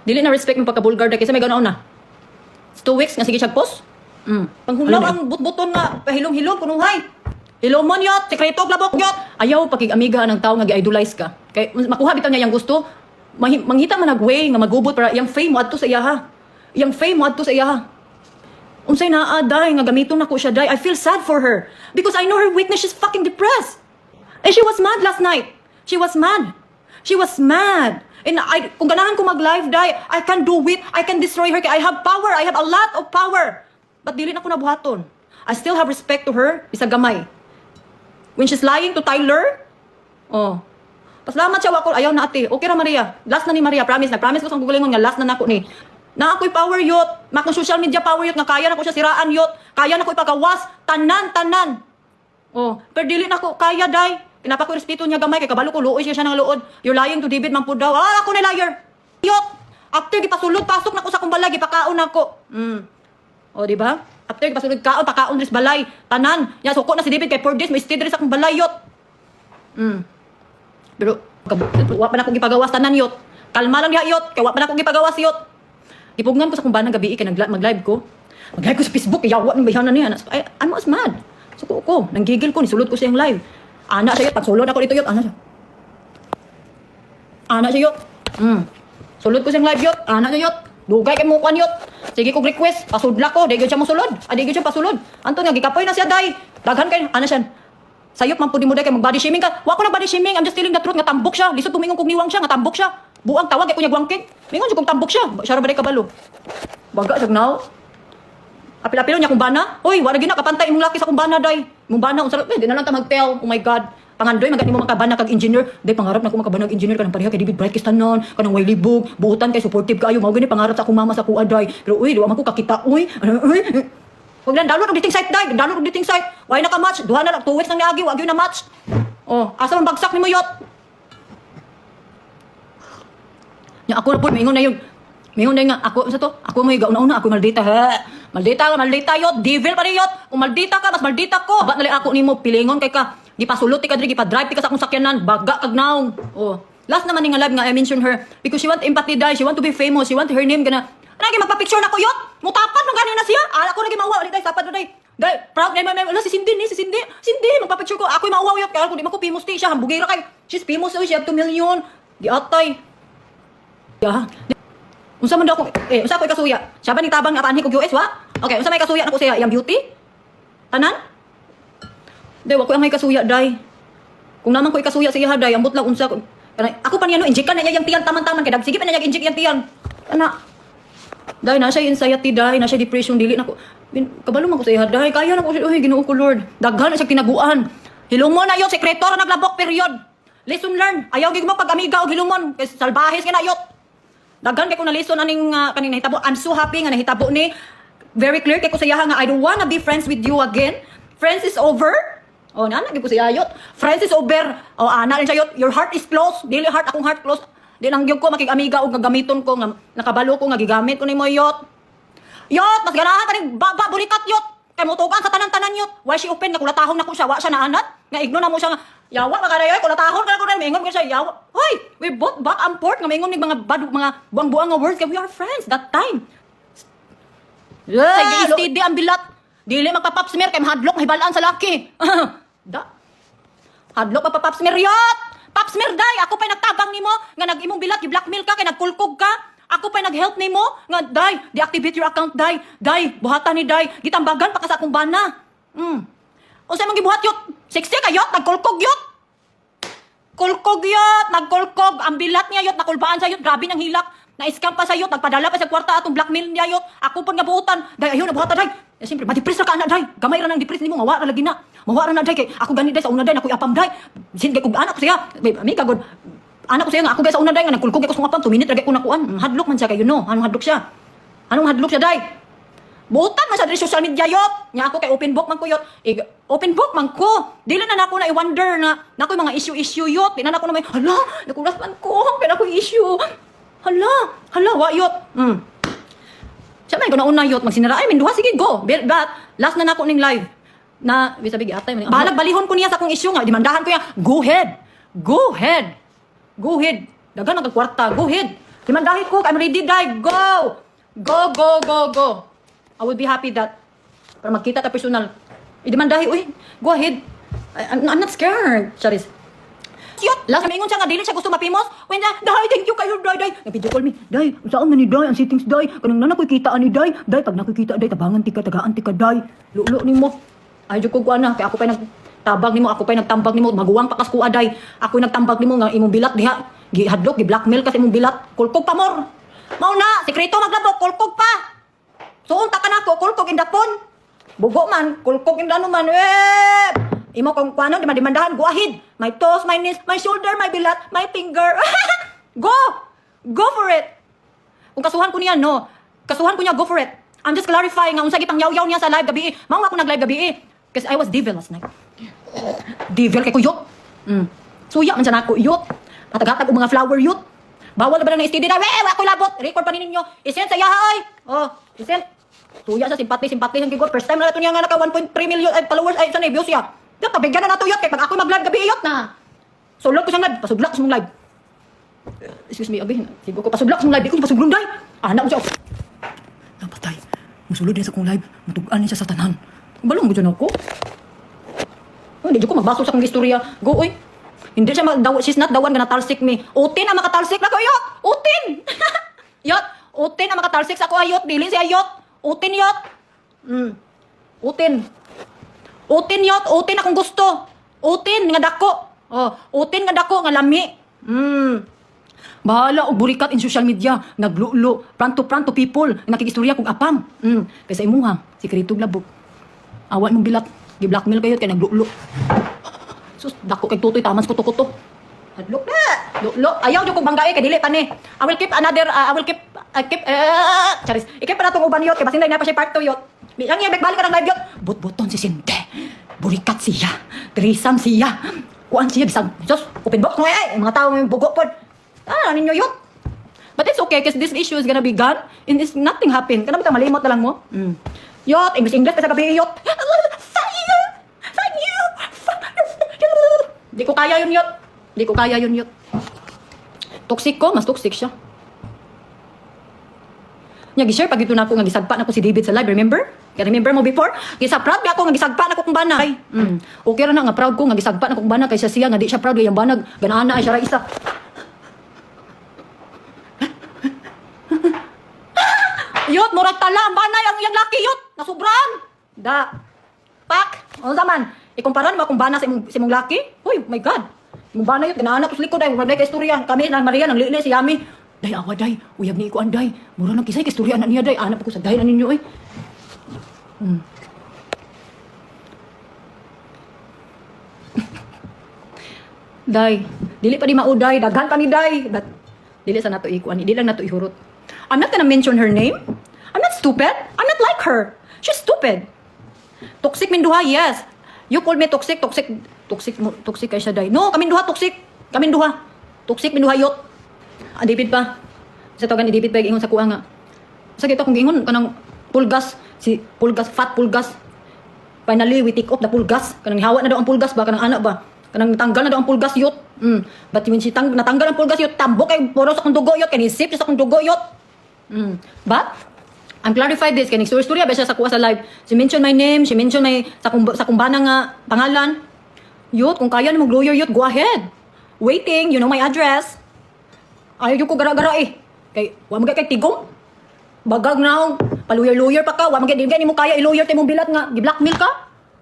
Dili na respect mo pagka-bulgar day, kasi may ganaon na. 2 weeks nga sige siya post. Panghulaw ang but-buton nga, pahilom-hilom, kunuhay. Hilomon yot, sekreto, labok yot. Ayaw pakig-amiga ng tao nga gi-idolize ka. Kay makuha bitaw niya yang gusto, manghita man nag-way nga magubot para yang fame mo adto sa iyaha. Yang fame mo adto sa iyaha. Unsay naa day nga gamiton nako siya day. I feel sad for her because I know her weakness. She's fucking depressed. And she was mad last night. She was mad. She was mad. And kung ganahan ko mag-live day, I can do it. I can destroy her. I have power. I have a lot of power. But dili na ko nabuhaton. I still have respect to her. Isa gamay. When she's lying to Tyler, pasalamat siya wako. Ayaw na ate. Okay ra Maria. Last na ni Maria. Promise. Nag-promise ko sa gugulingon nga last na nako ni. Na ako'y power yot. Makong social media power yot. Nga kaya na ko siya siraan yot. Kaya na ko ipagawas. Tanan. Pero dili na ko. Kaya day. Pinapa ko respeto niya gamay. Kay kabalo ko luoy siya ng luod. You're lying to David Mampud daw. Ako na liar. Yot. After gipasulod, pasok na ko sa kong balay. Gipakaon ako. Diba? After gipasulod kaon, pakaon ris balay. Tanan. Ya, suko na si David kay 4 days. May stay rin sa kong balay yot. Pero, wa pa na akong gipagawas. Tanan yot. Kalma lang diha yot. Kay wa pa na akong gipagawas yot. Ipugngan ko sa kung ba ng gabi kay mag-live ko. Mag-live ko sa Facebook, yawa ng bayanan niya. I'm as mad. Suko ko, nanggigil ko, nisulod ko siyang live. Ana siya yot, pag sulod ako dito yot, ana siya yot. Sulod ko siyang live yot, ana siya yot. Dugay kay mukuan yot. Sige kong request, pasudla ko, di siya musulod. Di siya pasulod. Anto nga, gikapoy na siya, day. Daghan kay, ana siya. Sayop man po di mo day kay mag-body shaming ka. Wa ko na body shaming, I'm just telling the truth, nga tambok siya. Lisod tumingon kong niwang siya, nga tambok siya. Buang tawag, ay kunya guwangking. Mingon siya kung tambok siya. Siya ba kabalo? Baga, siya now. Apil-apilo niya kung bana. Uy, wala gina, kapantay imong laki sa kung bana, day. Mong bana, unsarap, di na lang ta mag-tell. Oh my God. Pangandoy, magani mo makabana kag engineer. Day, pangarap na ko makabana kag engineer. Kanang pareha kay David Bright Kistanon. Kanang way libog. Buutan kay supportive kayo. Mao gani pangarap sa akong mama sa kuha, day. Pero uy, diwa man ko kakita, uy. Huwag lang, download og dating site, day. Download og dating site. Why na ka match? Duha na lang, 2 weeks nang niagi, wag yun na match. Asa man bagsak ni mo yot? Nya ako na po, mingon na yun. Mingon na nga, ako, sa to, ako mo higauna-una, ako maldita, ha? Maldita yot, devil pa rin yot. Kung maldita ka, mas maldita ko. Ba't nali ako ni mo, pilingon kay ka. Gipasulot ka diri, gipa-drive ka sa akong sakyanan, baga kag naong. Last naman nga live nga, I mentioned her, because she want empathy, die, she want to be famous, she want her name, gana. Nagi magpa-picture na ko yot, mutapat nung ganyan na siya. Ako nagi mauwa, day, sapat na day. Day, proud na si Cindy ni, si Cindy, magpa-picture ko, ako'y mauwa yot, kaya ako di man ko famous di siya, hambugira kay, she's famous, she have 2 million. Di atay. Unsa man daw ko unsa ko kasuya? Siya ba ni tabang nga panhi kog US wa? Okay, unsa may kasuya nako siya? Yang beauty? Tanan? Day, wa ko ang may kasuya day. Kung naman ko ikasuya siya day, ambot lang unsa ko. Ako pa niya no inject na niya yang tiyan taman-taman kay dag sige pa niya inject yang tiyan. Ana. Day na siya anxiety day, na siya depression dili nako. Kabalo man ko siya day, kaya na ko siya Ginoo ko Lord. Daghan na siya tinaguan. Hilumon na yon sekreto ra naglabok period. Lesson learned. Ayaw gid mo pag amiga og hilumon kay salbahes nga yot. Daghan kay ko na lesson aning kaning nahitabo. I'm so happy nga nahitabo ni. Very clear kay ko sa iyaha nga I don't wanna be friends with you again. Friends is over. Nana gid ko sa iyayot. Friends is over. Ana rin sayot. Your heart is closed. Dili heart akong heart closed. Di lang gyud ko makig-amiga og gagamiton ko nga nakabalo ko nga gigamit ko nimo yot. Yot, mas ganahan kaning baba burikat yot. Kay mutukan sa tanan-tanan yot. Why she open nga kulatahon na ko siya, wa siya naanat. Nga igno na mo siya nga yawa magarayoy kulatahon ka ko na mingon ko siya yawa. Hoy, we both back and forth nga mingon ning mga buang-buang nga words kay we are friends that time. Sige, steady ang bilat. Dili magpa-pop smear kay mahadlok mahibalaan sa laki. Hadlok pa pop smear yot. Pop smear day, ako pa'y nagtabang nimo nga nag-imong bilat gi-blackmail ka kay nagkulkog ka. Ako pa'y nag-help nimo nga day, deactivate your account day. Day, buhatan ni day. Gitambagan pa ka sa akong bana. Unsay man gibuhat yot? 60 kayot, nagkulkog yot. Kulkog yot, nagkulkog. Ang bilat niya yot, nakulbaan sa yot. Grabe ng hilak. Na-scam pa sa yot, nagpadala pa sa kwarta atong blackmail niya yot. Ako pon nga buutan. Day, ayun, nabuhatan day. Siyempre, ma-depress na ka na day. Gamay ra nang depress nimo, mawa ra lagi na. Mawa ra na day kay ako gani day sa una day, nakoy apam day. Sin kay kog anak ko siya. Amiga god. Anak ko siya nga ako guys sa una day nga nagkulkog ko sa apam 2 minutes ra kay ko nakuan. Hadlok man siya kay you know. Anong hadlok siya? Anong hadlok siya day? Butan man sa social media yot. Nya ako kay open book man ko yot. Open book man ko. Dili na nako na i-wonder na nakoy mga issue yot. Di na nako na may hala, nakulas man ko kay nakoy issue. Hala, wa yot. Siya may ko na una yot magsinara. Ay, minduha sige go. But last na nako ning live. Na sabi atay man. Balag balihon ko niya sa akong issue nga. Dimandahan ko ya. Go ahead. Dagan ang kwarta. Go ahead. Dimandahit ko, I'm ready, day. Go! Go, go, go, go. I will be happy that para magkita ta personal. Idimandahi, uy, go ahead. I'm not scared. Charis. Yot, last mingon siya nga dili siya gusto mapimos. When na, day, thank you kayo, day. Nag-video call me. Day, saan man ni day ang settings day? Kanang na nakikita ani day. Day, pag nakikita day, tabangan tika, tagaan tika day. Lulo nimo. Ay jud ko ana, kay ako pay nagtabag nimo, ako pay nagtambag nimo, maguwang pakas ko aday. Ako nagtambag nimo nga imong bilat diha. Gihadlok, gi-blackmail kasi imong bilat. Kulkog pa more. Mao na, sekreto maglabok, kulkog pa. Suon ta kanako, kulkog indapon. Bugo man, kulkog indano man. Imo kung kuano di mandahan, go ahead. My toes, my knees, my shoulder, my bilat, my finger. Go! Go for it. Kung kasuhan ko niya, no. Kasuhan ko niya, go for it. I'm just clarifying nga unsa gipang yaw-yaw niya sa live gabi. Mao ako nag-live gabi. Kasi I was devil last night. Devil kay ko yot. Suya man siya nako yot. Pataghatag og mga flower yot. Bawal na ba na STD na? Wa ko labot. Record pa ninyo. Isend sa yaha ay. Oh, isend. Suya sa simpati ang kigod. First time na nato niya nga naka 1.3 million followers ay sa views siya. Yot, pabigyan na nato yot. Kaya pag ako mag-live gabi, yot na. Sulog ko siyang live. Pasudlak ko siyang live. Excuse me, abi. Sigo ko pasudlak ko siyang live. Di ko pasuglong day. Anak ko siya. Napatay. Musulod din sa kong live. Matugaan niya siya sa tanan. Balong mo dyan ako. Hindi ko magbaso sa kong istorya. Go, oy. Hindi siya she's not the one gonna talsik me. Utin ang makatalsik na ko, yot. Utin. Yot. Utin ang makatalsik sa ko, ayot. Dili siya, yot. Utin, yot. Utin. Utin yot, utin akong gusto. Utin nga dako. Oh, utin nga dako nga lami. Bahala og burikat in social media, naglulo, pranto people, nakikistorya kog apam. Kaysa imuha, sikretog labog. Awan mong bilat, gi-blackmail kayo kay naglulo. Sus, dako kay tutoy tamans kuto-kuto. Hadlok na. Lulo, ayaw jud kog banggae kay dili pa ni. I will keep charis. Ikip pa natong uban yot kay basin na pa siya part 2 yot. Yang yung balik ka ng live yun. But-buton si Sinte. Burikat siya. Trisam siya. Kuan siya. Bisag. Diyos, open box mo eh. Mga tao may bugo po. Ninyo yun. But it's okay because this issue is gonna be gone. And it's nothing happen. Kana ba malimot na lang mo? Yot, English pa sa gabi yot. Fuck you. Di ko kaya yun yot. Di ko kaya yun yot. Toxic ko. Mas toxic siya. Nya gi-share pag ito na ako nga gisagpa na ko si David sa live, remember? Kaya remember mo before? Proud ba ako nga gisagpa na ko kung bana. Ay, okay ra na nga proud ko nga gisagpa na ko kung bana kaysa siya nga di siya proud yung banag ganaana ay siya ra isa. Yot, murag tala ang bana yang laki yot, nasubran. Da. Pak, ano zaman? Ikumpara mo kung bana sa imong laki? Uy, my God. Imong bana yot ganaana ko sa likod ay murag kay istorya. Kami nang Maria nang lili si Yami. Day, awa, day. Uyab ni ikuan, day. Mura nang kisay, kistorya na niya, day. Anak ko sa dahin na ninyo, eh. Day. Dili pa di mauday. Daghan pa ni day. But, dili sa nato ikuan. Dili lang nato ihurot. I'm not gonna mention her name. I'm not stupid. I'm not like her. She's stupid. Toxic minduha, yes. You call me toxic. Toxic kay siya, day. No, kaming duha, toxic. Kaming duha. Toxic minduha, yot. David pa. Sa tawagan ni David pa ingon sa kuha nga. Sa kita kung ingon kanang pulgas, si pulgas, fat pulgas. Finally we take off the pulgas. Kanang hawa na daw ang pulgas ba kanang anak ba. Kanang natanggal na daw ang pulgas yot. But when si natanggal ang pulgas yot, tambok kay puro sa kong dugo yot, kay nisip sa kong dugo yot. But I'm clarified this kay story ba siya sa kuha sa live. She mention my name, she mention my sa kung bana nga pangalan. Yot, kung kaya nimo lawyer yot, go ahead. Waiting, you know my address. Ayaw ko gara-gara eh. Kay, wa magay kay tigong. Bagag na paluyer-luyer pa ka. Wa magay, di mo kaya i-lawyer tayo mong bilat nga. Gi-blackmail ka.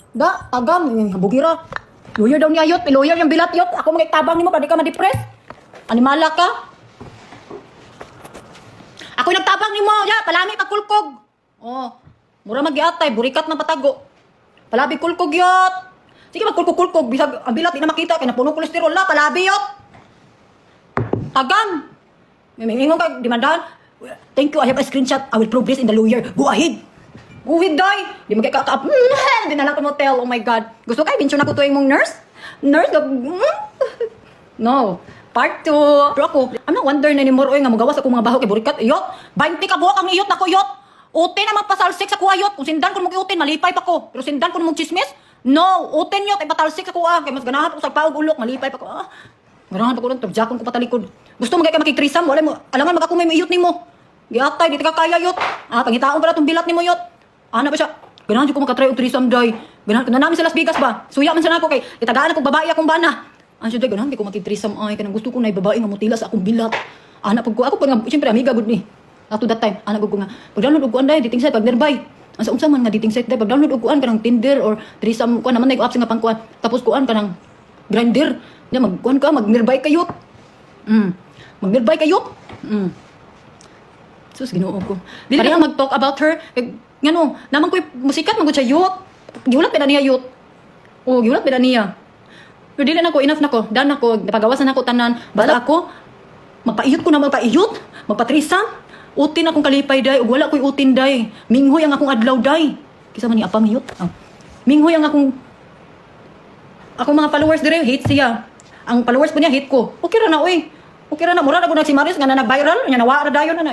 Da, tagam. Bugira. Lawyer daw niya yot. Lawyer yung bilat yot. Ako magay tabang ni mo, pwede ka ma-depress. Animala ka. Ako nagtabang ni mo. Ya, palami pagkulkog. Oh, mura mag-iatay. Burikat na patago. Palabi kulkog yot. Sige, magkulkog-kulkog. Bisag, ang bilat, di na makita. Kaya napuno kolesterol na. Palabi yot. Tagam! May ingon ka, dimandahan. Thank you, I have a screenshot. I will prove this in the lawyer. Go ahead! Go ahead, day! Di mo kakaap. Di na lang ko motel. Oh my God. Gusto kayo, mention ako to yung mong nurse? Nurse? No. Part 2. Pero ako, I'm not wondering anymore. Oy, nga magawas ako mga baho kay burikat. Iyot! 20 ka buwak ang iyot na ko, iyot! Utin ang magpasalsik sa kuha, iyot. Kung sindan ko mong iutin, malipay pa ko. Pero sindan ko mong chismis, no! Utin, iyot, ay patalsik sa kuha. Kaya mas ganahan ko sa paog ulok, malipay pa ko. Ganahan pa ko lang, tagjakon ko patalikod. Gusto mo kaya ka makitrisam, wala mo, alangan makakumay mo iyot ni mo. Giatay, di ka kaya yot. Pangitaon pala itong bilat ni mo yot. Ana ba siya? Ganahan ko makatry og trisam day. Ganahan ko na namin sa Las Vegas ba? Suya man sa nako kay itagaan akong babae akong bana. Ano siya day, ganahan di ko makitrisam ay kanang gusto ko na babae nga mutila sa akong bilat. Ana pag ko ako pa nga syempre amiga gud ni. Ato that time, ana gud ko nga. Pag-download og kuan day, dating site pag nearby. Asa unsa man nga dating site day, pag-download og kuan kanang Tinder or threesome kuan naman nay apps nga pangkuan. Tapos kuan kanang Grindr. Nya magkuan ka, mag-nearby kayo. Mag-nearby kayo. Sus, ginoo ko. Dili ka mag-talk about her. Ngano, naman ko'y musikat, magod siya yut. Giulat pa na niya yut. O, giulat pa na niya. Pero dili na ko, enough na ko. Dan ako, napagawasan ako tanan. Bala ako, magpaiyot ko na magpaiyot. Magpatrisam. Utin akong kalipay, day. O, wala ko'y utin, day. Minghoy ang akong adlaw, day. Kisa man ni Apa Miyot. Minghoy ang akong mga followers dire, hate siya. Ang followers po niya, hate ko. Okay ra na, oy. Okay ra na. Mura na ko na si Marius nga na nag-viral. Nga nawa ra dayon na.